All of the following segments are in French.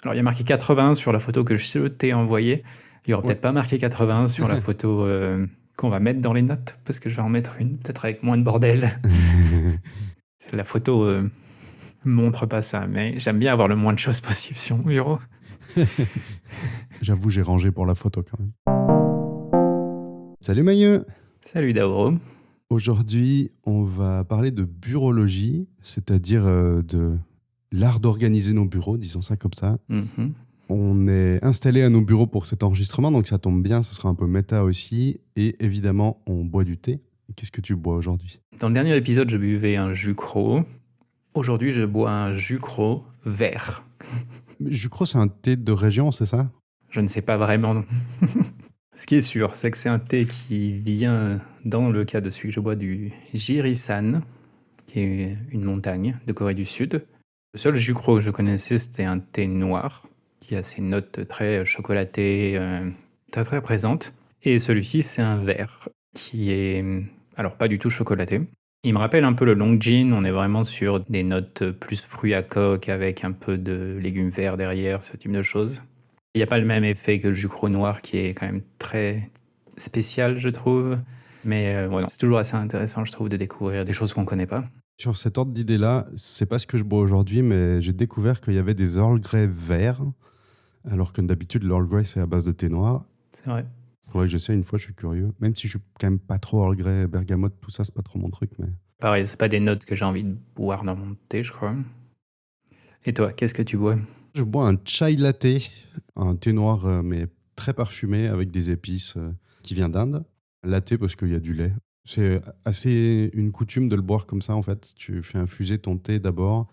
Alors, il y a marqué 80 sur la photo que je t'ai envoyée. Il y aura Ouais. peut-être pas marqué 80 sur la photo qu'on va mettre dans les notes, parce que je vais en mettre une, peut-être avec moins de bordel. La photo montre pas ça, mais j'aime bien avoir le moins de choses possible sur mon bureau. J'avoue, j'ai rangé pour la photo quand même. Salut Mailleux. Salut Daoro. Aujourd'hui, on va parler de bureaulogie, c'est-à-dire de l'art d'organiser nos bureaux, disons ça comme ça. Mhm. On est installé à nos bureaux pour cet enregistrement, donc ça tombe bien, ce sera un peu méta aussi. Et évidemment, on boit du thé. Qu'est-ce que tu bois aujourd'hui? Dans le dernier épisode, je buvais un jus cros. Aujourd'hui, je bois un jus cros vert. Je crois que c'est un thé de région, c'est ça? Je ne sais pas vraiment. Ce qui est sûr, c'est que c'est un thé qui vient, dans le cas de celui que je bois, du Jirisan, qui est une montagne de Corée du Sud. Le seul jus cros que je connaissais, c'était un thé noir, qui a ses notes très chocolatées, très très présentes. Et celui-ci, c'est un vert, qui est alors pas du tout chocolaté. Il me rappelle un peu le Longjin, on est vraiment sur des notes plus fruits à coque, avec un peu de légumes verts derrière, ce type de choses. Il n'y a pas le même effet que le jus cros noir, qui est quand même très spécial, je trouve. Mais voilà, c'est toujours assez intéressant, je trouve, de découvrir des choses qu'on ne connaît pas. Sur cet ordre d'idée-là, c'est pas ce que je bois aujourd'hui, mais j'ai découvert qu'il y avait des Earl Grey verts, alors que d'habitude, l'Earl Grey, c'est à base de thé noir. C'est vrai. Faudrait que j'essaie une fois, je suis curieux. Même si je suis quand même pas trop Earl Grey, bergamote, tout ça, c'est pas trop mon truc, mais... Pareil, c'est pas des notes que j'ai envie de boire dans mon thé, je crois. Et toi, qu'est-ce que tu bois? Je bois un chai latte, un thé noir, mais très parfumé, avec des épices, qui vient d'Inde. Latte parce qu'il y a du lait. C'est assez une coutume de le boire comme ça, en fait. Tu fais infuser ton thé d'abord,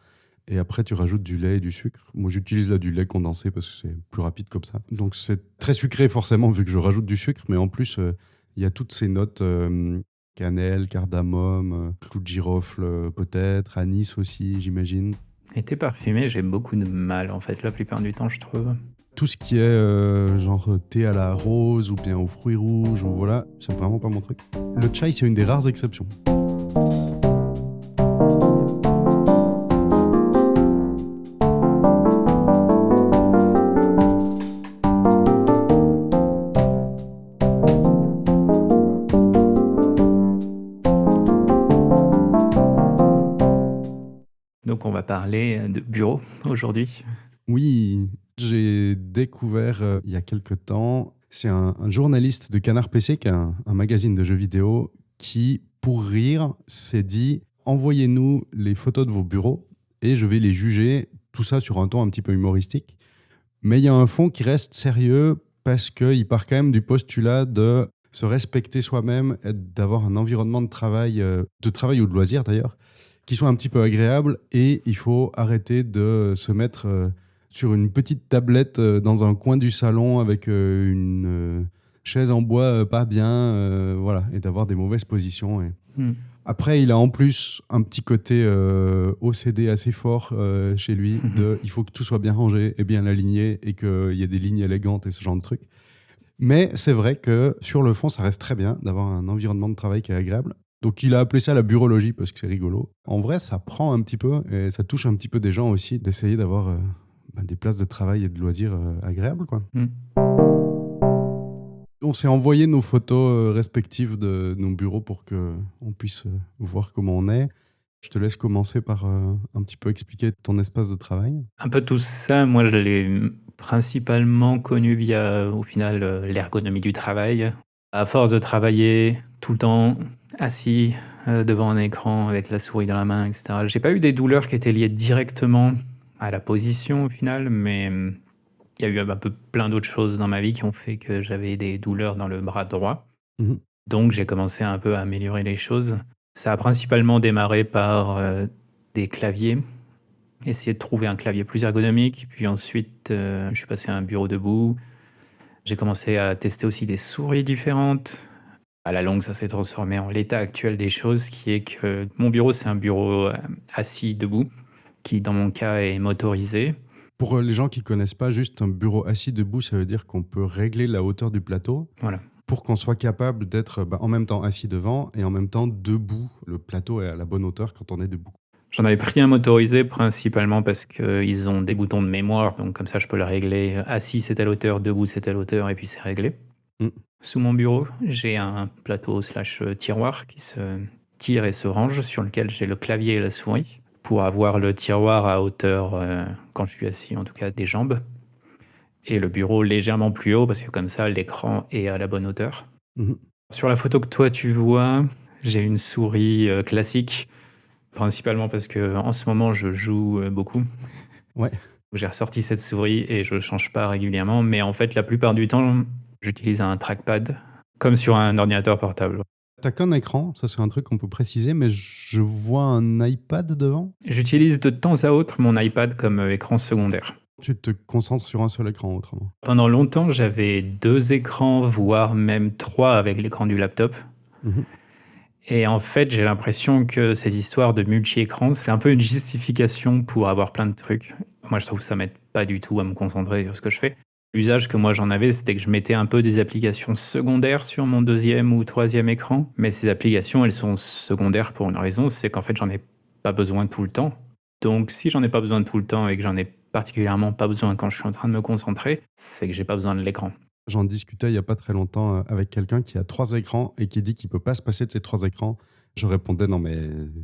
et après tu rajoutes du lait et du sucre. Moi, j'utilise là du lait condensé parce que c'est plus rapide comme ça. Donc c'est très sucré forcément vu que je rajoute du sucre, mais en plus il y a toutes ces notes cannelle, cardamome, clou de girofle peut-être, anis aussi, j'imagine. Et thé parfumé, j'ai beaucoup de mal, en fait, la plupart du temps, je trouve. Tout ce qui est genre thé à la rose ou bien aux fruits rouges, ou voilà, c'est vraiment pas mon truc. Le chai, c'est une des rares exceptions. Donc, on va parler de bureau aujourd'hui. Oui, j'ai découvert il y a quelque temps, c'est un journaliste de Canard PC, qui est un magazine de jeux vidéo, qui, pour rire, s'est dit envoyez-nous les photos de vos bureaux et je vais les juger, tout ça sur un ton un petit peu humoristique. Mais il y a un fond qui reste sérieux parce qu'il part quand même du postulat de se respecter soi-même, et d'avoir un environnement de travail ou de loisir d'ailleurs, qui soit un petit peu agréable, et il faut arrêter de se mettre sur une petite tablette dans un coin du salon avec une chaise en bois pas bien, voilà, et d'avoir des mauvaises positions. Et... Hmm. Après, il a en plus un petit côté OCD assez fort chez lui, il faut que tout soit bien rangé et bien aligné et qu'il y ait des lignes élégantes et ce genre de trucs. Mais c'est vrai que sur le fond, ça reste très bien d'avoir un environnement de travail qui est agréable. Donc il a appelé ça la bureaulogie parce que c'est rigolo. En vrai, ça prend un petit peu et ça touche un petit peu des gens aussi d'essayer d'avoir des places de travail et de loisirs agréables, quoi. Hmm. On s'est envoyé nos photos respectives de nos bureaux pour qu'on puisse voir comment on est. Je te laisse commencer par un petit peu expliquer ton espace de travail. Un peu tout ça, moi, je l'ai principalement connu via, au final, l'ergonomie du travail. À force de travailler tout le temps assis devant un écran avec la souris dans la main, etc., j'ai pas eu des douleurs qui étaient liées directement à la position au final, mais il y a eu un peu plein d'autres choses dans ma vie qui ont fait que j'avais des douleurs dans le bras droit. Mhm. Donc j'ai commencé un peu à améliorer les choses. Ça a principalement démarré par des claviers, essayer de trouver un clavier plus ergonomique. Puis ensuite, je suis passé à un bureau debout. J'ai commencé à tester aussi des souris différentes. À la longue, ça s'est transformé en l'état actuel des choses, qui est que mon bureau, c'est un bureau assis debout, qui dans mon cas est motorisé. Pour les gens qui ne connaissent pas, juste un bureau assis debout, ça veut dire qu'on peut régler la hauteur du plateau Voilà. pour qu'on soit capable d'être en même temps assis devant et en même temps debout. Le plateau est à la bonne hauteur quand on est debout. J'en avais pris un motorisé principalement parce qu'ils ont des boutons de mémoire, donc comme ça je peux le régler assis c'est telle hauteur, debout c'est telle hauteur et puis c'est réglé. Mmh. Sous mon bureau, j'ai un plateau slash tiroir qui se tire et se range sur lequel j'ai le clavier et la souris pour avoir le tiroir à hauteur, quand je suis assis en tout cas, des jambes et le bureau légèrement plus haut parce que comme ça l'écran est à la bonne hauteur. Mmh. Sur la photo que toi tu vois, j'ai une souris, classique, principalement parce qu'en ce moment je joue, beaucoup. Ouais. J'ai ressorti cette souris et je change pas régulièrement, mais en fait la plupart du temps, j'utilise un trackpad comme sur un ordinateur portable. Tu qu'un écran, ça c'est un truc qu'on peut préciser, mais je vois un iPad devant? J'utilise de temps à autre mon iPad comme, écran secondaire. Tu te concentres sur un seul écran autrement? Pendant longtemps, j'avais 2 écrans, voire même 3 avec l'écran du laptop Mmh. et en fait, j'ai l'impression que cette histoire de multi-écran, c'est un peu une justification pour avoir plein de trucs. Moi, je trouve que ça m'aide pas du tout à me concentrer sur ce que je fais. L'usage que moi j'en avais, c'était que je mettais un peu des applications secondaires sur mon 2e ou 3e écran, mais ces applications, elles sont secondaires pour une raison, c'est qu'en fait, j'en ai pas besoin tout le temps. Donc si j'en ai pas besoin tout le temps et que j'en ai particulièrement pas besoin quand je suis en train de me concentrer, c'est que j'ai pas besoin de l'écran. J'en discutais il y a pas très longtemps, avec quelqu'un qui a 3 écrans et qui dit qu'il peut pas se passer de ces 3 écrans. Je répondais: «Non mais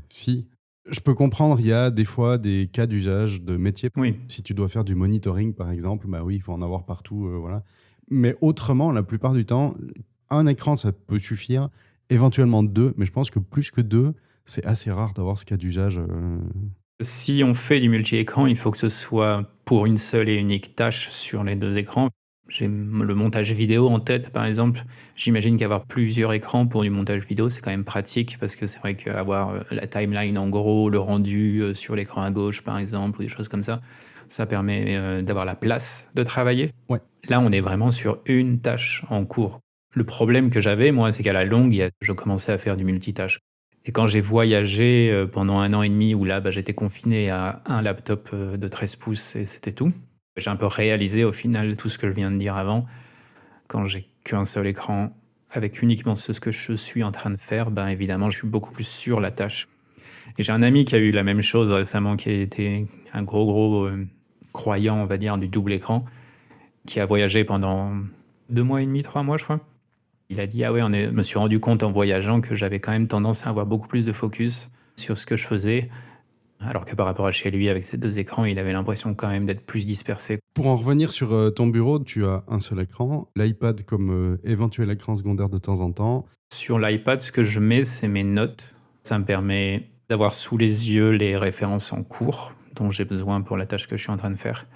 si». Je peux comprendre, il y a des fois des cas d'usage de métier. Oui. Si tu dois faire du monitoring par exemple, bah oui, il faut en avoir partout, voilà. Mais autrement, la plupart du temps, un écran ça peut suffire, éventuellement 2, mais je pense que plus que 2, c'est assez rare d'avoir ce cas d'usage, Si on fait du multi-écran, il faut que ce soit pour une seule et unique tâche sur les 2 écrans. J'ai le montage vidéo en tête, par exemple. J'imagine qu'avoir plusieurs écrans pour du montage vidéo, c'est quand même pratique parce que c'est vrai qu'avoir, la timeline en gros, le rendu, sur l'écran à gauche, par exemple, ou des choses comme ça permet, d'avoir la place de travailler. Ouais. Là, on est vraiment sur une tâche en cours. Le problème que j'avais, moi, c'est qu'à la longue, je commençais à faire du multitâche. Et quand j'ai voyagé, pendant 1 an et demi où là, bah, j'étais confiné à un laptop, de 13 pouces et c'était tout. J'ai un peu réalisé au final tout ce que je viens de dire avant. Quand j'ai qu'un seul écran, avec uniquement ce que je suis en train de faire, ben, évidemment, je suis beaucoup plus sur la tâche. Et j'ai un ami qui a eu la même chose récemment, qui a été un gros, croyant, on va dire, du double écran, qui a voyagé pendant 2 mois et demi, 3 mois, je crois. Il a dit: «Ah ouais, je me suis rendu compte en voyageant que j'avais quand même tendance à avoir beaucoup plus de focus sur ce que je faisais», alors que par rapport à chez lui, avec ses 2 écrans, il avait l'impression quand même d'être plus dispersé. Pour en revenir sur, ton bureau, tu as un seul écran, l'iPad comme, éventuel écran secondaire de temps en temps. Sur l'iPad, ce que je mets, c'est mes notes. Ça me permet d'avoir sous les yeux les références en cours dont j'ai besoin pour la tâche que je suis en train de faire.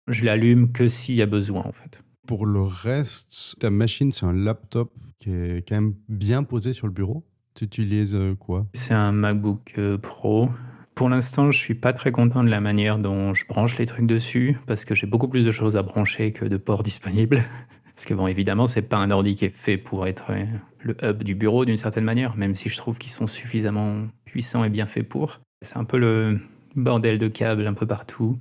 Je l'allume que s'il y a besoin, en fait. Pour le reste, ta machine, c'est un laptop qui est quand même bien posé sur le bureau? Tu utilises, quoi? C'est un MacBook, Pro. Pour l'instant, je suis pas très content de la manière dont je branche les trucs dessus, parce que j'ai beaucoup plus de choses à brancher que de ports disponibles. Parce que bon, évidemment, c'est pas un ordi qui est fait pour être, le hub du bureau d'une certaine manière, même si je trouve qu'ils sont suffisamment puissants et bien faits pour. C'est un peu le bordel de câbles un peu partout.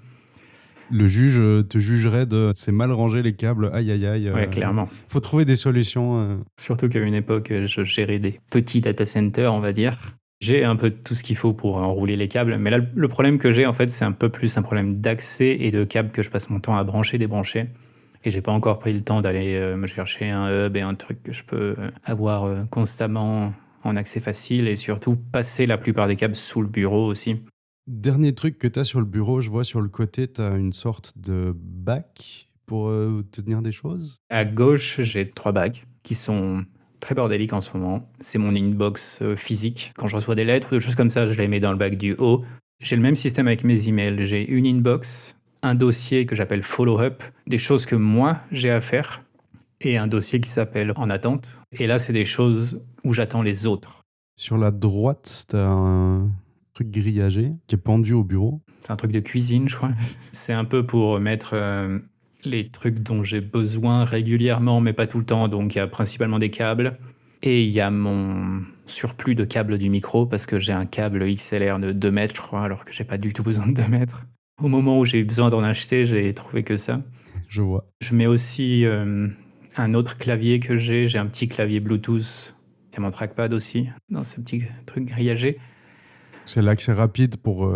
Le juge, te jugerait de: «C'est mal rangé les câbles, aïe aïe aïe», Ouais, clairement. faut trouver des solutions, Surtout qu'à une époque, je gérais des petits data centers, on va dire. J'ai un peu tout ce qu'il faut pour enrouler les câbles, mais là, le problème que j'ai, en fait, c'est un peu plus un problème d'accès et de câbles que je passe mon temps à brancher, débrancher. Et j'ai pas encore pris le temps d'aller, me chercher un hub et un truc que je peux, avoir, constamment en accès facile et surtout passer la plupart des câbles sous le bureau aussi. Dernier truc que tu as sur le bureau, je vois sur le côté, tu as une sorte de bac pour, tenir des choses? À gauche, j'ai 3 bacs qui sont très bordéliques en ce moment. C'est mon inbox, physique. Quand je reçois des lettres ou des choses comme ça, je les mets dans le bac du haut. J'ai le même système avec mes emails. J'ai une inbox, un dossier que j'appelle follow-up, des choses que moi j'ai à faire et un dossier qui s'appelle en attente. Et là, c'est des choses où j'attends les autres. Sur la droite, tu as un truc grillagé qui est pendu au bureau. C'est un truc de cuisine, je crois. C'est un peu pour mettre, les trucs dont j'ai besoin régulièrement, mais pas tout le temps. Donc il y a principalement des câbles et il y a mon surplus de câbles du micro parce que j'ai un câble XLR de 2 mètres, je crois, alors que j'ai pas du tout besoin de 2 mètres. Au moment où j'ai eu besoin d'en acheter, j'ai trouvé que ça. Je vois. Je mets aussi, un autre clavier que j'ai un petit clavier Bluetooth. Il y a mon trackpad aussi dans ce petit truc grillagé. C'est l'accès rapide pour...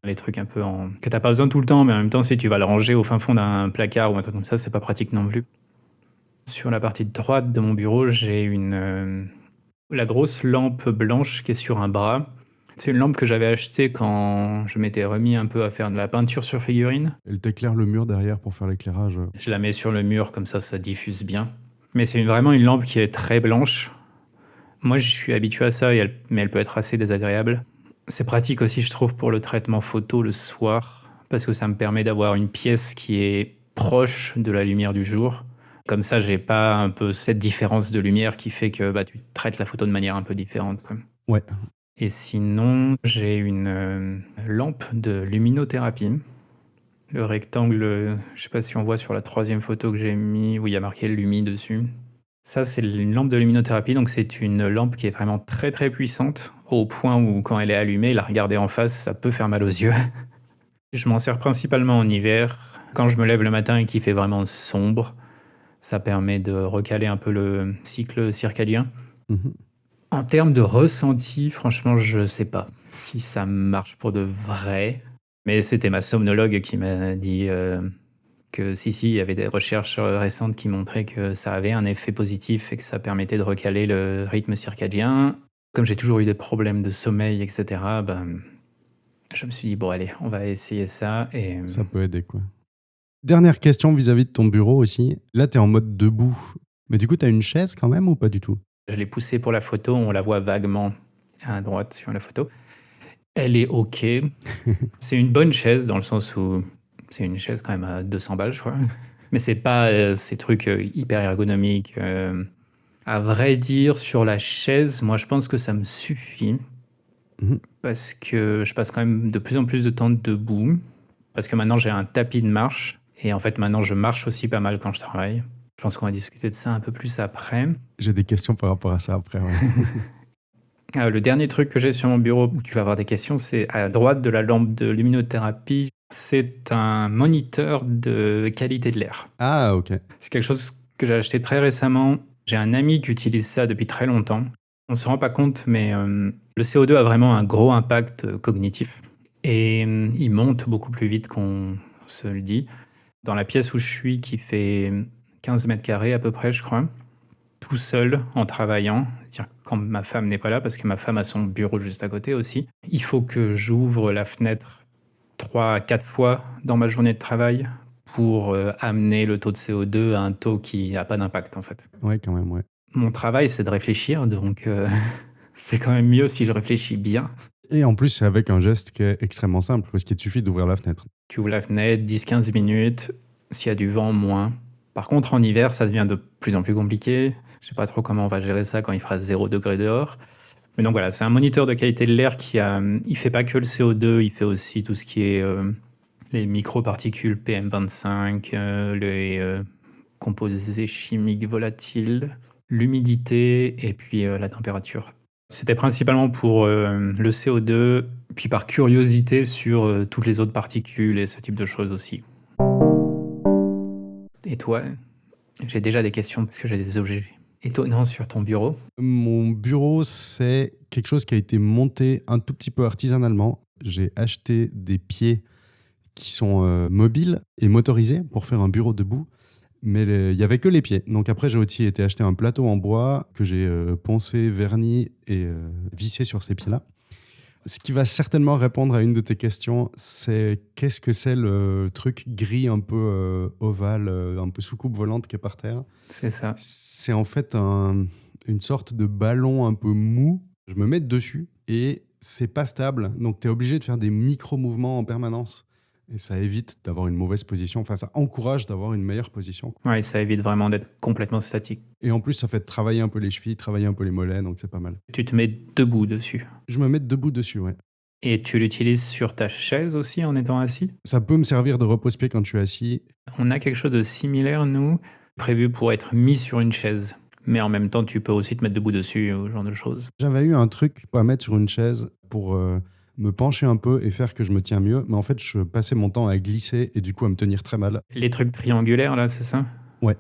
Les trucs un peu que t'as pas besoin tout le temps, mais en même temps, si tu vas le ranger au fin fond d'un placard ou un truc comme ça, c'est pas pratique non plus. Sur la partie droite de mon bureau, j'ai la grosse lampe blanche qui est sur un bras. C'est une lampe que j'avais achetée quand je m'étais remis un peu à faire de la peinture sur figurine. Elle t'éclaire le mur derrière pour faire l'éclairage. Je la mets sur le mur, comme ça diffuse bien. Mais c'est vraiment une lampe qui est très blanche. Moi, je suis habitué à ça, mais elle peut être assez désagréable. C'est pratique aussi, je trouve, pour le traitement photo le soir, parce que ça me permet d'avoir une pièce qui est proche de la lumière du jour. Comme ça, j'ai pas un peu cette différence de lumière qui fait que tu traites la photo de manière un peu différente, quoi. Ouais. Et sinon, j'ai une lampe de luminothérapie. Le rectangle, je sais pas si on voit sur la 3e photo que j'ai mis, où il y a marqué Lumi dessus. Ça, c'est une lampe de luminothérapie, donc c'est une lampe qui est vraiment très très puissante, au point où quand elle est allumée, la regarder en face, ça peut faire mal aux yeux. Je m'en sers principalement en hiver, quand je me lève le matin et qu'il fait vraiment sombre. Ça permet de recaler un peu le cycle circadien. Mhm. En termes de ressenti, franchement, je sais pas si ça marche pour de vrai. Mais c'était ma somnologue qui m'a dit que si, il y avait des recherches récentes qui montraient que ça avait un effet positif et que ça permettait de recaler le rythme circadien. Comme j'ai toujours eu des problèmes de sommeil, etc., je me suis dit, bon, allez, on va essayer ça. Et Ça peut aider, quoi. Dernière question vis-à-vis de ton bureau aussi. Là, tu es en mode debout. Mais du coup, tu as une chaise quand même ou pas du tout? je l'ai poussée pour la photo, on la voit vaguement à droite sur la photo. Elle est OK. C'est une bonne chaise dans le sens où c'est une chaise quand même à 200 balles, je crois. Mais c'est pas ces trucs hyper ergonomiques. À vrai dire, sur la chaise, moi, je pense que ça me suffit Mhm. parce que je passe quand même de plus en plus de temps debout. Parce que maintenant, j'ai un tapis de marche. Et en fait, maintenant, je marche aussi pas mal quand je travaille. Je pense qu'on va discuter de ça un peu plus après. J'ai des questions par rapport à ça après. Ouais. Le dernier truc que j'ai sur mon bureau où tu vas avoir des questions, c'est à droite de la lampe de luminothérapie. C'est un moniteur de qualité de l'air. Ah, ok. C'est quelque chose que j'ai acheté très récemment. J'ai un ami qui utilise ça depuis très longtemps. On ne se rend pas compte, mais le CO2 a vraiment un gros impact cognitif. Et il monte beaucoup plus vite qu'on se le dit. Dans la pièce où je suis, qui fait 15 mètres carrés à peu près, je crois, tout seul en travaillant, c'est-à-dire quand ma femme n'est pas là, parce que ma femme a son bureau juste à côté aussi, il faut que j'ouvre la fenêtre 3 à 4 fois dans ma journée de travail pour amener le taux de CO2 à un taux qui n'a pas d'impact en fait. Ouais, quand même, ouais. Mon travail, c'est de réfléchir, donc c'est quand même mieux si je réfléchis bien. Et en plus, c'est avec un geste qui est extrêmement simple, parce qu'il te suffit d'ouvrir la fenêtre. Tu ouvres la fenêtre, 10-15 minutes, s'il y a du vent, moins. Par contre, en hiver, ça devient de plus en plus compliqué. Je sais pas trop comment on va gérer ça quand il fera 0 degré dehors. Mais donc voilà, c'est un moniteur de qualité de l'air il fait pas que le CO2, il fait aussi tout ce qui est les microparticules PM25, les composés chimiques volatiles, l'humidité et puis la température. C'était principalement pour le CO2, puis par curiosité sur toutes les autres particules et ce type de choses aussi. Et toi, j'ai déjà des questions parce que j'ai des objets étonnants sur ton bureau. Mon bureau, c'est quelque chose qui a été monté un tout petit peu artisanalement. J'ai acheté des pieds qui sont mobiles et motorisés pour faire un bureau debout. Mais il n'y avait que les pieds. Donc après, j'ai aussi été acheter un plateau en bois que j'ai poncé, verni et vissé sur ces pieds-là. Ce qui va certainement répondre à une de tes questions, c'est qu'est-ce que c'est le truc gris un peu ovale, un peu soucoupe volante qui est par terre? C'est ça. C'est en fait une sorte de ballon un peu mou. Je me mets dessus et c'est pas stable. Donc tu es obligé de faire des micro-mouvements en permanence. Et ça évite d'avoir une mauvaise position. Enfin, ça encourage d'avoir une meilleure position. Ouais, ça évite vraiment d'être complètement statique. Et en plus, ça fait travailler un peu les chevilles, travailler un peu les mollets, donc c'est pas mal. Tu te mets debout dessus. Je me mets debout dessus, ouais. Et tu l'utilises sur ta chaise aussi en étant assis? Ça peut me servir de repose-pied quand je suis assis. On a quelque chose de similaire, nous, prévu pour être mis sur une chaise. Mais en même temps, tu peux aussi te mettre debout dessus, ou ce genre de choses. J'avais eu un truc à mettre sur une chaise pour me pencher un peu et faire que je me tiens mieux. Mais en fait, je passais mon temps à glisser et du coup à me tenir très mal. Les trucs triangulaires, là, c'est ça? Ouais.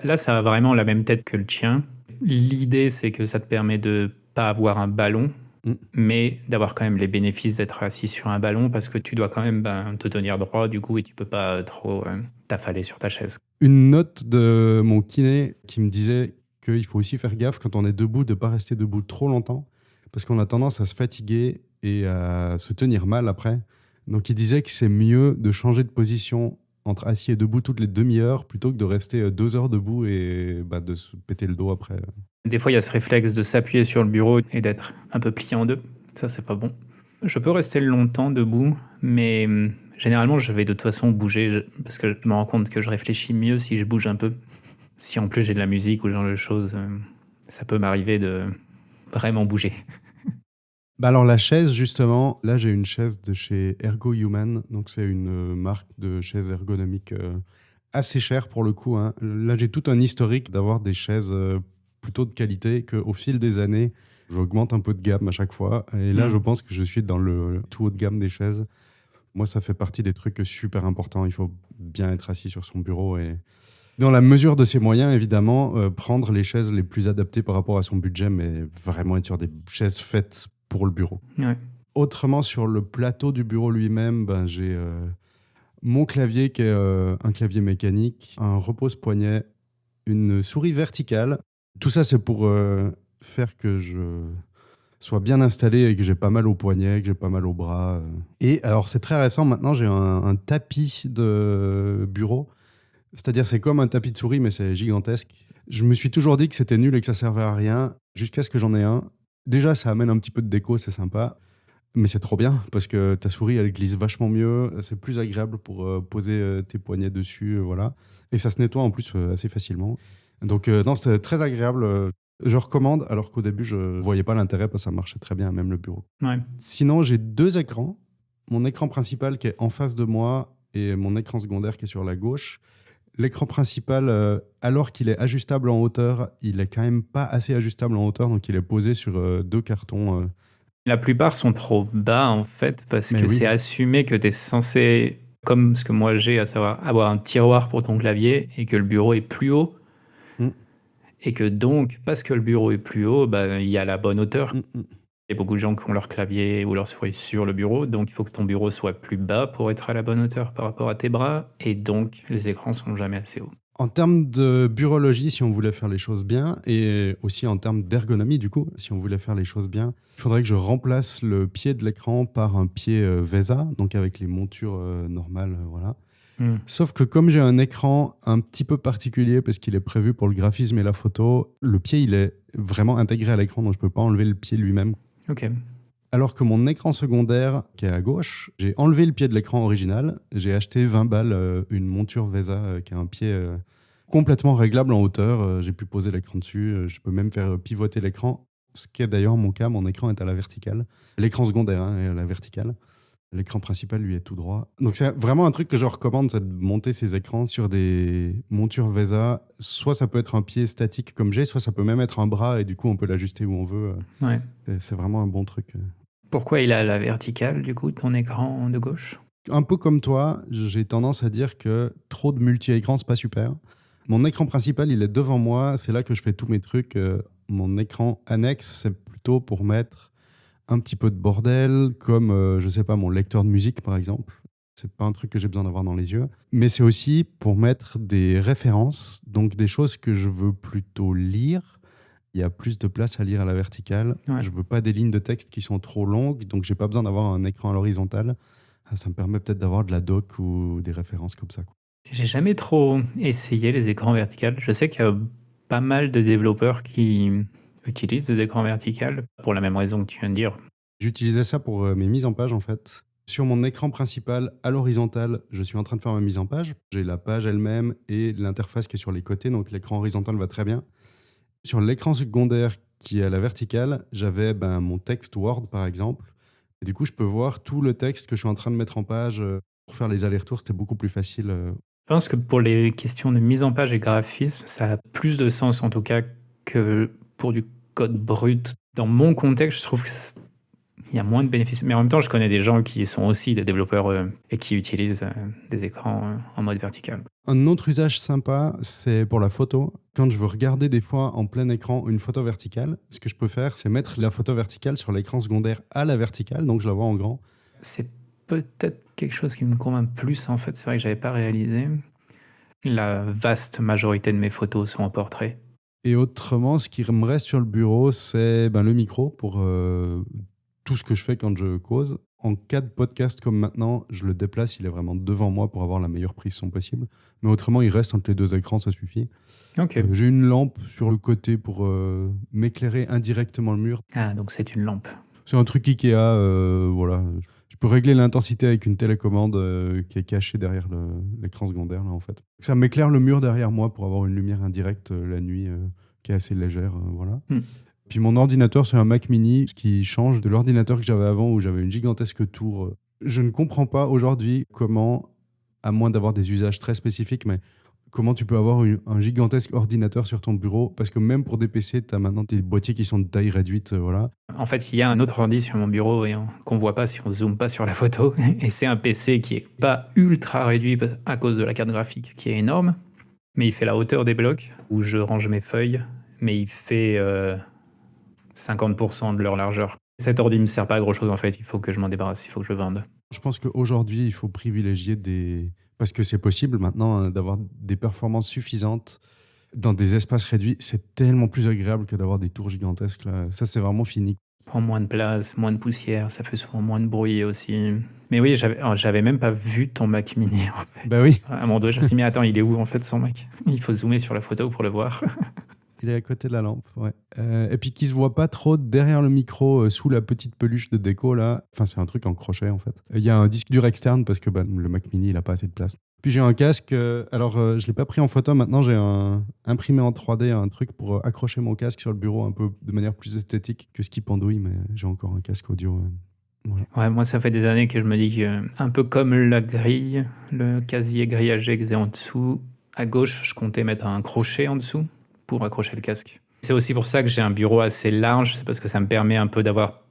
Là, ça a vraiment la même tête que le tien. L'idée, c'est que ça te permet de pas avoir un ballon, Mm. mais d'avoir quand même les bénéfices d'être assis sur un ballon parce que tu dois quand même te tenir droit du coup et tu peux pas trop t'affaler sur ta chaise. Une note de mon kiné qui me disait qu'il faut aussi faire gaffe quand on est debout de ne pas rester debout trop longtemps parce qu'on a tendance à se fatiguer et à se tenir mal après. Donc il disait que c'est mieux de changer de position entre assis et debout toutes les demi-heures plutôt que de rester 2 heures debout et de se péter le dos après. Des fois, il y a ce réflexe de s'appuyer sur le bureau et d'être un peu plié en deux. Ça, c'est pas bon. Je peux rester longtemps debout, mais généralement, je vais de toute façon bouger parce que je me rends compte que je réfléchis mieux si je bouge un peu. Si en plus j'ai de la musique ou ce genre de choses, ça peut m'arriver de vraiment bouger. Alors la chaise, justement, là j'ai une chaise de chez Ergo Human, donc c'est une marque de chaises ergonomiques assez chère pour le coup, hein. Là j'ai tout un historique d'avoir des chaises plutôt de qualité qu'au fil des années, j'augmente un peu de gamme à chaque fois. Et là je pense que je suis dans le tout haut de gamme des chaises. Moi ça fait partie des trucs super importants, il faut bien être assis sur son bureau et dans la mesure de ses moyens, évidemment, prendre les chaises les plus adaptées par rapport à son budget, mais vraiment être sur des chaises faites pour le bureau. Ouais. Autrement, sur le plateau du bureau lui-même, j'ai mon clavier qui est un clavier mécanique, un repose-poignet, une souris verticale. Tout ça, c'est pour faire que je sois bien installé et que j'ai pas mal au poignet, que j'ai pas mal au bras. Et alors, c'est très récent, maintenant, j'ai un tapis de bureau. C'est-à-dire, c'est comme un tapis de souris, mais c'est gigantesque. Je me suis toujours dit que c'était nul et que ça servait à rien, jusqu'à ce que j'en ai un. Déjà, ça amène un petit peu de déco, c'est sympa. Mais c'est trop bien, parce que ta souris, elle glisse vachement mieux. C'est plus agréable pour poser tes poignets dessus, voilà. Et ça se nettoie en plus assez facilement. Donc, non, c'était très agréable. Je recommande, alors qu'au début, je voyais pas l'intérêt, parce que ça marchait très bien, même le bureau. Ouais. Sinon, j'ai 2 écrans. Mon écran principal qui est en face de moi et mon écran secondaire qui est sur la gauche. L'écran principal, alors qu'il est ajustable en hauteur, il est quand même pas assez ajustable en hauteur, donc il est posé sur 2 cartons. La plupart sont trop bas en fait parce Mais que oui. c'est assumé que tu es censé, comme ce que moi j'ai, à savoir avoir un tiroir pour ton clavier et que le bureau est plus haut. Mm. Et que donc, parce que le bureau est plus haut, il y a la bonne hauteur. Mm. Il y a beaucoup de gens qui ont leur clavier ou leur souris sur le bureau, donc il faut que ton bureau soit plus bas pour être à la bonne hauteur par rapport à tes bras, et donc les écrans sont jamais assez hauts. En termes de bureaulogie, si on voulait faire les choses bien, et aussi en termes d'ergonomie, du coup, si on voulait faire les choses bien, il faudrait que je remplace le pied de l'écran par un pied VESA, donc avec les montures normales, voilà. Sauf que comme j'ai un écran un petit peu particulier, parce qu'il est prévu pour le graphisme et la photo, le pied, il est vraiment intégré à l'écran, donc je ne peux pas enlever le pied lui-même. Ok. Alors que mon écran secondaire, qui est à gauche, j'ai enlevé le pied de l'écran original. J'ai acheté 20 balles une monture VESA qui a un pied complètement réglable en hauteur. J'ai pu poser l'écran dessus. Je peux même faire pivoter l'écran. Ce qui est d'ailleurs mon cas, mon écran est à la verticale. L'écran secondaire est à la verticale. L'écran principal, lui, est tout droit. Donc c'est vraiment un truc que je recommande, c'est de monter ces écrans sur des montures VESA. Soit ça peut être un pied statique comme j'ai, soit ça peut même être un bras et du coup on peut l'ajuster où on veut. Ouais. C'est vraiment un bon truc. Pourquoi il a la verticale, du coup, ton écran de gauche? Un peu comme toi, j'ai tendance à dire que trop de multi-écran, c'est pas super. Mon écran principal, il est devant moi, c'est là que je fais tous mes trucs. Mon écran annexe, c'est plutôt pour mettre un petit peu de bordel, comme, je sais pas, mon lecteur de musique, par exemple. C'est pas un truc que j'ai besoin d'avoir dans les yeux. Mais c'est aussi pour mettre des références, donc des choses que je veux plutôt lire. Il y a plus de place à lire à la verticale. Ouais. Je veux pas des lignes de texte qui sont trop longues, donc j'ai pas besoin d'avoir un écran à l'horizontale. Ça me permet peut-être d'avoir de la doc ou des références comme ça, quoi. J'ai jamais trop essayé les écrans verticaux. Je sais qu'il y a pas mal de développeurs qui utilisent des écrans verticaux pour la même raison que tu viens de dire. J'utilisais ça pour mes mises en page, en fait. Sur mon écran principal, à l'horizontale, je suis en train de faire ma mise en page. J'ai la page elle-même et l'interface qui est sur les côtés, donc l'écran horizontal va très bien. Sur l'écran secondaire qui est à la verticale, j'avais mon texte Word, par exemple. Et du coup, je peux voir tout le texte que je suis en train de mettre en page. Pour faire les allers-retours, c'était beaucoup plus facile. Je pense que pour les questions de mise en page et graphisme, ça a plus de sens en tout cas que pour du code brut. Dans mon contexte, je trouve que il y a moins de bénéfices. Mais en même temps, je connais des gens qui sont aussi des développeurs et qui utilisent des écrans en mode vertical. Un autre usage sympa, c'est pour la photo. Quand je veux regarder des fois en plein écran une photo verticale, ce que je peux faire, c'est mettre la photo verticale sur l'écran secondaire à la verticale, donc je la vois en grand. C'est peut-être quelque chose qui me convainc plus, en fait. C'est vrai que j'avais pas réalisé. La vaste majorité de mes photos sont en portrait. Et autrement, ce qui me reste sur le bureau, c'est le micro pour tout ce que je fais quand je cause. En cas de podcast comme maintenant, je le déplace, il est vraiment devant moi pour avoir la meilleure prise son possible. Mais autrement, il reste entre les deux écrans, ça suffit. Ok. J'ai une lampe sur le côté pour m'éclairer indirectement le mur. Ah, donc c'est une lampe. C'est un truc Ikea, voilà. Je peux régler l'intensité avec une télécommande qui est cachée derrière l'écran secondaire, là, en fait. Ça m'éclaire le mur derrière moi pour avoir une lumière indirecte la nuit qui est assez légère, voilà. Puis mon ordinateur, c'est un Mac mini, ce qui change de l'ordinateur que j'avais avant où j'avais une gigantesque tour. Je ne comprends pas aujourd'hui comment, à moins d'avoir des usages très spécifiques, mais comment tu peux avoir un gigantesque ordinateur sur ton bureau, parce que même pour des PC, tu as maintenant des boîtiers qui sont de taille réduite, voilà. En fait, il y a un autre ordi sur mon bureau qu'on voit pas si on zoome pas sur la photo. Et c'est un PC qui est pas ultra réduit à cause de la carte graphique qui est énorme, mais il fait la hauteur des blocs où je range mes feuilles, mais il fait 50% de leur largeur. Cet ordi me sert pas à grand chose en fait, il faut que je m'en débarrasse, il faut que je le vende. Je pense qu'aujourd'hui, il faut privilégier parce que c'est possible maintenant d'avoir des performances suffisantes dans des espaces réduits. C'est tellement plus agréable que d'avoir des tours gigantesques, là. Ça, c'est vraiment fini. Prend moins de place, moins de poussière, ça fait souvent moins de bruit aussi. Mais oui, j'avais même pas vu ton Mac mini en fait. Bah oui, À mon dos, je me suis dit, mais attends, il est où en fait son Mac? Il faut zoomer sur la photo pour le voir. il est à côté de la lampe, ouais. Et puis qui se voit pas trop derrière le micro, sous la petite peluche de déco, là. Enfin, c'est un truc en crochet, en fait. Il y a un disque dur externe parce que le Mac mini, il a pas assez de place. Puis j'ai un casque, je l'ai pas pris en photo, maintenant j'ai imprimé en 3D un truc pour accrocher mon casque sur le bureau un peu de manière plus esthétique que ce qui pendouille, mais j'ai encore un casque audio. Voilà. Ouais, moi, ça fait des années que je me dis que, un peu comme la grille, le casier grillagé que j'ai en dessous, à gauche, je comptais mettre un crochet en dessous pour accrocher le casque. C'est aussi pour ça que j'ai un bureau assez large, c'est parce que ça me permet un peu d'avoir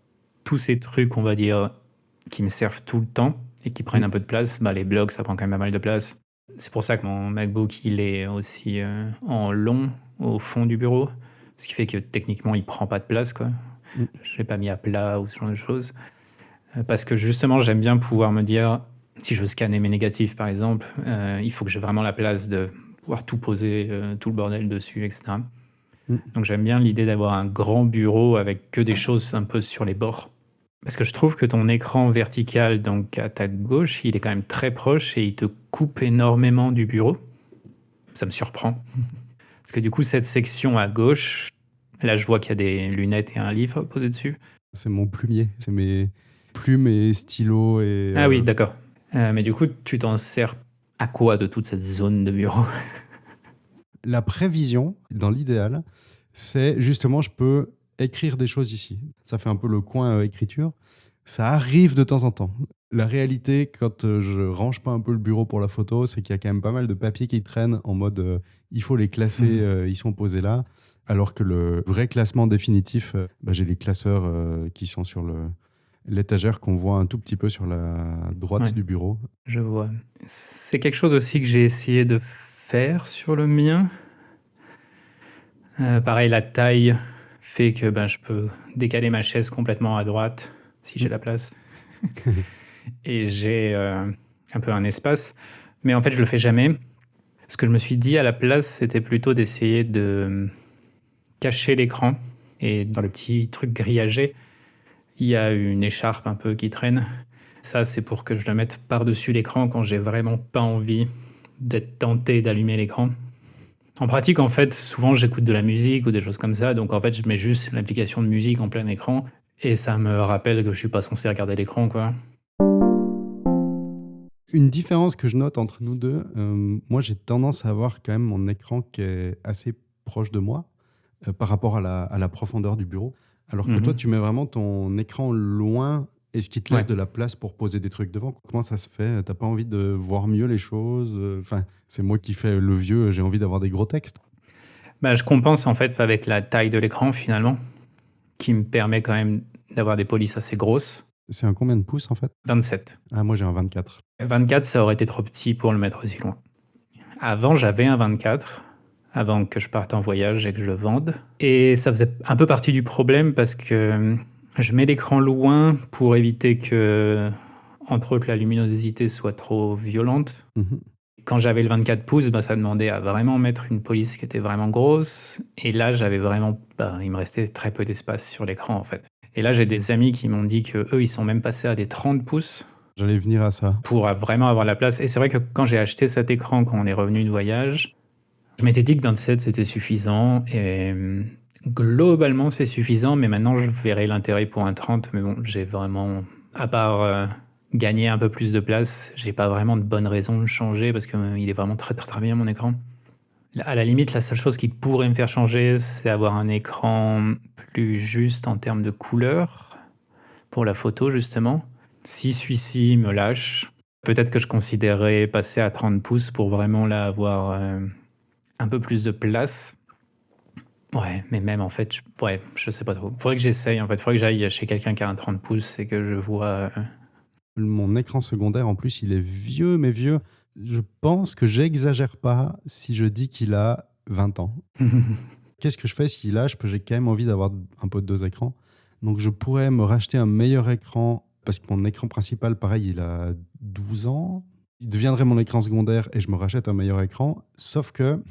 tous ces trucs, on va dire, qui me servent tout le temps et qui prennent un peu de place. Les blogs, ça prend quand même pas mal de place. C'est pour ça que mon MacBook, il est aussi en long au fond du bureau, ce qui fait que techniquement, il prend pas de place, quoi. Je l'ai pas mis à plat ou ce genre de choses. Parce que justement, j'aime bien pouvoir me dire, si je veux scanner mes négatifs par exemple, il faut que j'ai vraiment la place de pouvoir tout poser, tout le bordel dessus, etc. Donc j'aime bien l'idée d'avoir un grand bureau avec que des choses un peu sur les bords. Parce que je trouve que ton écran vertical, donc à ta gauche, il est quand même très proche et il te coupe énormément du bureau. Ça me surprend. Parce que du coup, cette section à gauche, là je vois qu'il y a des lunettes et un livre posé dessus. C'est mon plumier, c'est mes plumes et stylos et... Ah oui, d'accord. Mais du coup, tu t'en sers à quoi de toute cette zone de bureau? La prévision, dans l'idéal, c'est justement, je peux écrire des choses ici. Ça fait un peu le coin écriture. Ça arrive de temps en temps. La réalité, quand je range pas un peu le bureau pour la photo, c'est qu'il y a quand même pas mal de papiers qui traînent en mode il faut les classer, ils sont posés là. Alors que le vrai classement définitif, j'ai les classeurs qui sont sur l'étagère qu'on voit un tout petit peu sur la droite du bureau. Je vois. C'est quelque chose aussi que j'ai essayé de faire sur le mien. Pareil, la taille fait que je peux décaler ma chaise complètement à droite si j'ai la place. Et j'ai un peu un espace. Mais en fait, je le fais jamais. Ce que je me suis dit à la place, c'était plutôt d'essayer de cacher l'écran. Et dans le petit truc grillagé, il y a une écharpe un peu qui traîne. Ça, c'est pour que je le mette par-dessus l'écran quand j'ai vraiment pas envie d'être tenté d'allumer l'écran. En pratique, en fait, souvent j'écoute de la musique ou des choses comme ça, donc en fait, je mets juste l'application de musique en plein écran et ça me rappelle que je suis pas censé regarder l'écran, quoi. Une différence que je note entre nous deux, moi j'ai tendance à avoir quand même mon écran qui est assez proche de moi par rapport à la profondeur du bureau. Alors que toi, tu mets vraiment ton écran loin et ce qui te laisse de la place pour poser des trucs devant. Comment ça se fait? T'as pas envie de voir mieux les choses? Enfin, c'est moi qui fais le vieux, j'ai envie d'avoir des gros textes. Je compense en fait avec la taille de l'écran finalement, qui me permet quand même d'avoir des polices assez grosses. C'est un combien de pouces en fait? 27. Ah, moi j'ai un 24. 24, ça aurait été trop petit pour le mettre aussi loin. Avant, j'avais un 24, avant que je parte en voyage et que je le vende. Et ça faisait un peu partie du problème parce que je mets l'écran loin pour éviter que, entre autres, la luminosité soit trop violente. Mhm. Quand j'avais le 24 pouces, ça demandait à vraiment mettre une police qui était vraiment grosse. Et là, j'avais vraiment, il me restait très peu d'espace sur l'écran en fait. Et là, j'ai des amis qui m'ont dit que eux, ils sont même passés à des 30 pouces J'allais venir à ça. pour vraiment avoir la place. Et c'est vrai que quand j'ai acheté cet écran, quand on est revenu de voyage, je m'étais dit que 27 c'était suffisant. Et globalement, c'est suffisant. Mais maintenant, je verrai l'intérêt pour un 30. Mais bon, j'ai vraiment, à part gagner un peu plus de place, j'ai pas vraiment de bonne raison de changer parce qu'il est vraiment très, très, très bien mon écran. À la limite, la seule chose qui pourrait me faire changer, c'est avoir un écran plus juste en termes de couleur pour la photo, justement. Si celui-ci me lâche, peut-être que je considérerais passer à 30 pouces pour vraiment là avoir un peu plus de place. Ouais, mais même en fait, je sais pas trop. Faudrait que j'essaye en fait. Faudrait que j'aille chez quelqu'un qui a un 30 pouces et que je vois. Mon écran secondaire en plus, il est vieux, mais vieux. Je pense que j'exagère pas si je dis qu'il a 20 ans. Qu'est-ce que je fais s'il lâche? J'ai quand même envie d'avoir un peu de 2 écrans. Donc je pourrais me racheter un meilleur écran parce que mon écran principal, pareil, il a 12 ans. Il deviendrait mon écran secondaire et je me rachète un meilleur écran. Sauf que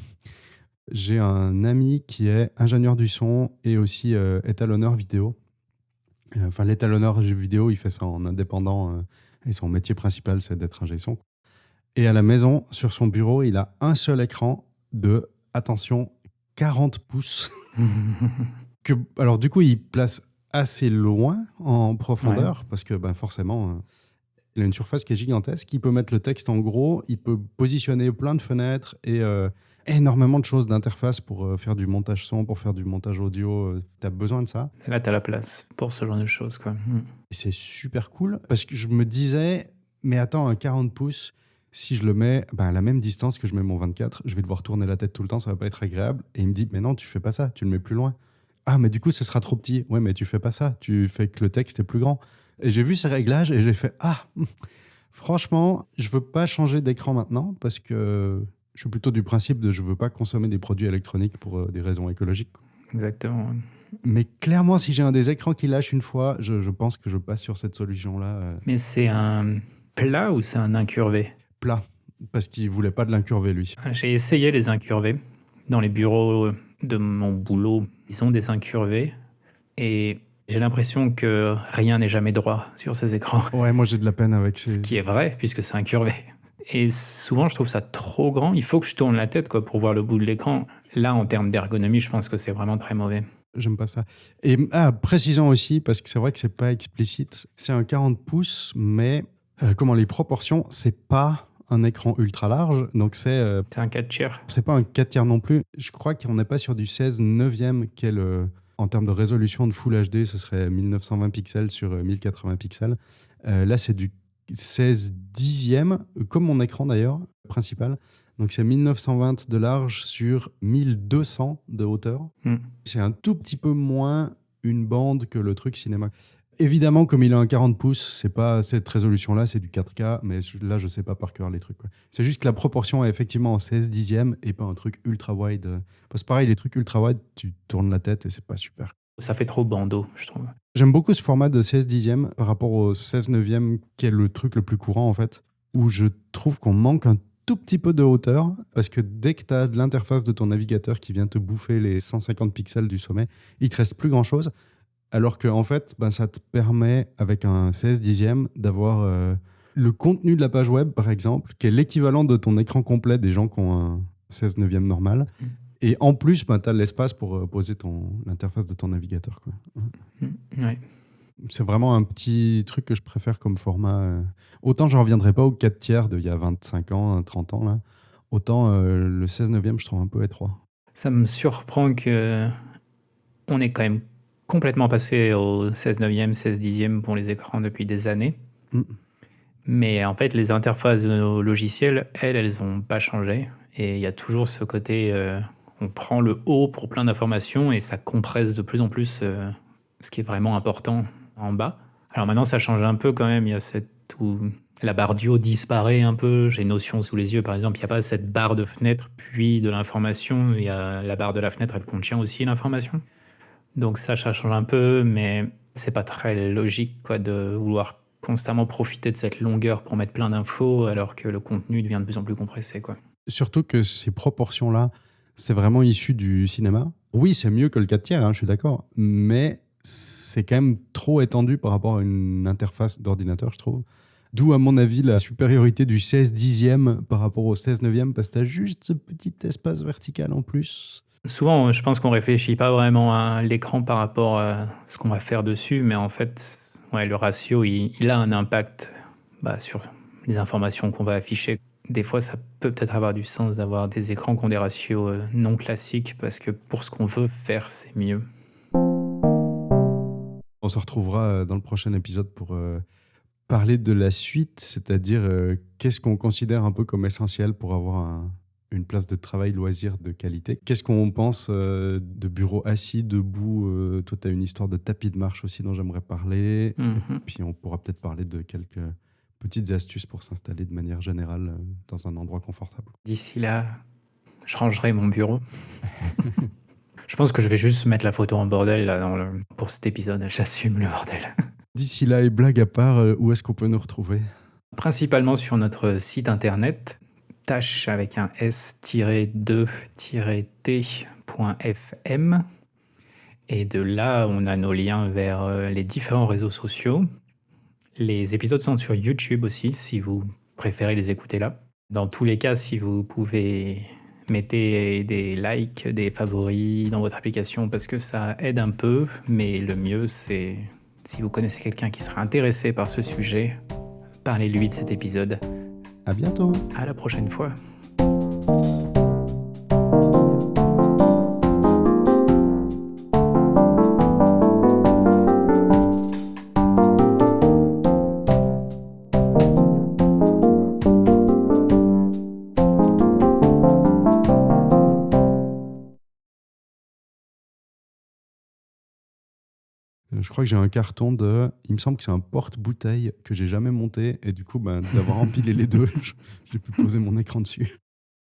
j'ai un ami qui est ingénieur du son et aussi étalonneur vidéo. Enfin, l'étalonneur jeu vidéo, il fait ça en indépendant et son métier principal, c'est d'être ingé son. Et à la maison, sur son bureau, il a un seul écran de, attention, 40 pouces. Alors, du coup, il place assez loin en profondeur parce que forcément, il a une surface qui est gigantesque. Il peut mettre le texte en gros, il peut positionner plein de fenêtres et énormément de choses d'interface pour faire du montage son, pour faire du montage audio. Tu as besoin de ça. Là, t'as la place pour ce genre de choses, quoi. Et c'est super cool parce que je me disais, mais attends, un 40 pouces, si je le mets à la même distance que je mets mon 24, je vais devoir tourner la tête tout le temps, ça va pas être agréable. Et il me dit, mais non, tu fais pas ça, tu le mets plus loin. Ah, mais du coup, ce sera trop petit. Ouais, mais tu fais pas ça, tu fais que le texte est plus grand. Et j'ai vu ces réglages et j'ai fait, franchement, je veux pas changer d'écran maintenant parce que je suis plutôt du principe de je veux pas consommer des produits électroniques pour des raisons écologiques. Exactement. Mais clairement, si j'ai un des écrans qui lâche une fois, je pense que je passe sur cette solution-là. Mais c'est un plat ou c'est un incurvé? Plat, parce qu'il voulait pas de l'incurvé, lui. J'ai essayé les incurvés. Dans les bureaux de mon boulot, ils ont des incurvés. Et j'ai l'impression que rien n'est jamais droit sur ces écrans. Ouais, moi j'ai de la peine avec Ce ces... qui est vrai, puisque c'est incurvé. Et souvent, je trouve ça trop grand. Il faut que je tourne la tête pour voir le bout de l'écran. Là, en termes d'ergonomie, je pense que c'est vraiment très mauvais. J'aime pas ça. Et précisons aussi, parce que c'est vrai que c'est pas explicite, c'est un 40 pouces, mais comment les proportions, c'est pas un écran ultra large, donc c'est un 4 tiers. C'est pas un 4 tiers non plus. Je crois qu'on n'est pas sur du 16 neuvième, qui est en termes de résolution de Full HD, ce serait 1920 pixels sur 1080 pixels. Là, c'est du 16 dixième, comme mon écran d'ailleurs, principal. Donc c'est 1920 de large sur 1200 de hauteur. C'est un tout petit peu moins une bande que le truc cinéma. Évidemment, comme il a un 40 pouces, c'est pas cette résolution-là, c'est du 4K, mais là, je sais pas par cœur les trucs. C'est juste que la proportion est effectivement en 16 dixièmes et pas un truc ultra wide. Parce que pareil, les trucs ultra wide, tu tournes la tête et c'est pas super. Ça fait trop bandeau, je trouve. J'aime beaucoup ce format de 16 dixièmes par rapport au 16 neuvième, qui est le truc le plus courant en fait, où je trouve qu'on manque un tout petit peu de hauteur, parce que dès que tu as de l'interface de ton navigateur qui vient te bouffer les 150 pixels du sommet, il te reste plus grand-chose. Alors que en fait, ça te permet, avec un 16 dixième, d'avoir le contenu de la page web, par exemple, qui est l'équivalent de ton écran complet des gens qui ont un 16 neuvième normal. Et en plus, tu as l'espace pour poser l'interface de ton navigateur. Ouais. C'est vraiment un petit truc que je préfère comme format. Autant je ne reviendrai pas au 4 tiers d'il y a 25 ans, 30 ans. Là. Autant le 16 neuvième, je trouve un peu étroit. Ça me surprend qu'on est quand même complètement passé au 16 neuvième, 16 dixième pour les écrans depuis des années. Mais en fait, les interfaces de nos logiciels, elles n'ont pas changé. Et il y a toujours ce côté, on prend le haut pour plein d'informations et ça compresse de plus en plus ce qui est vraiment important en bas. Alors maintenant, ça change un peu quand même. Il y a où la barre du haut disparaît un peu. J'ai Notion sous les yeux, par exemple. Il n'y a pas cette barre de fenêtre, puis de l'information. Il y a la barre de la fenêtre, elle contient aussi l'information. Donc ça change un peu, mais c'est pas très logique quoi, de vouloir constamment profiter de cette longueur pour mettre plein d'infos alors que le contenu devient de plus en plus compressé, quoi. Surtout que ces proportions-là, c'est vraiment issu du cinéma. Oui, c'est mieux que le 4 tiers, je suis d'accord, mais c'est quand même trop étendu par rapport à une interface d'ordinateur, je trouve. D'où, à mon avis, la supériorité du 16 dixième par rapport au 16 neuvième, parce que tu as juste ce petit espace vertical en plus. Souvent, je pense qu'on réfléchit pas vraiment à l'écran par rapport à ce qu'on va faire dessus, mais en fait, ouais, le ratio, il a un impact sur les informations qu'on va afficher. Des fois, ça peut peut-être avoir du sens d'avoir des écrans qui ont des ratios non classiques, parce que pour ce qu'on veut faire, c'est mieux. On se retrouvera dans le prochain épisode pour parler de la suite, c'est-à-dire qu'est-ce qu'on considère un peu comme essentiel pour avoir une place de travail loisir de qualité. Qu'est-ce qu'on pense de bureau assis, debout. Toi, tu as une histoire de tapis de marche aussi dont j'aimerais parler. Et puis, on pourra peut-être parler de quelques petites astuces pour s'installer de manière générale dans un endroit confortable. D'ici là, je rangerai mon bureau. Je pense que je vais juste mettre la photo en bordel là, pour cet épisode. J'assume le bordel. D'ici là, et blague à part, où est-ce qu'on peut nous retrouver ? Principalement sur notre site internet, tâche avec un s-2-t.fm. Et de là, on a nos liens vers les différents réseaux sociaux. Les épisodes sont sur YouTube aussi, si vous préférez les écouter là. Dans tous les cas, si vous pouvez, mettez des likes, des favoris dans votre application parce que ça aide un peu. Mais le mieux, c'est si vous connaissez quelqu'un qui sera intéressé par ce sujet, parlez-lui de cet épisode. À bientôt. À la prochaine fois. Je crois que j'ai un carton de... Il me semble que c'est un porte-bouteille que j'ai jamais monté. Et du coup, d'avoir empilé les deux, j'ai pu poser mon écran dessus.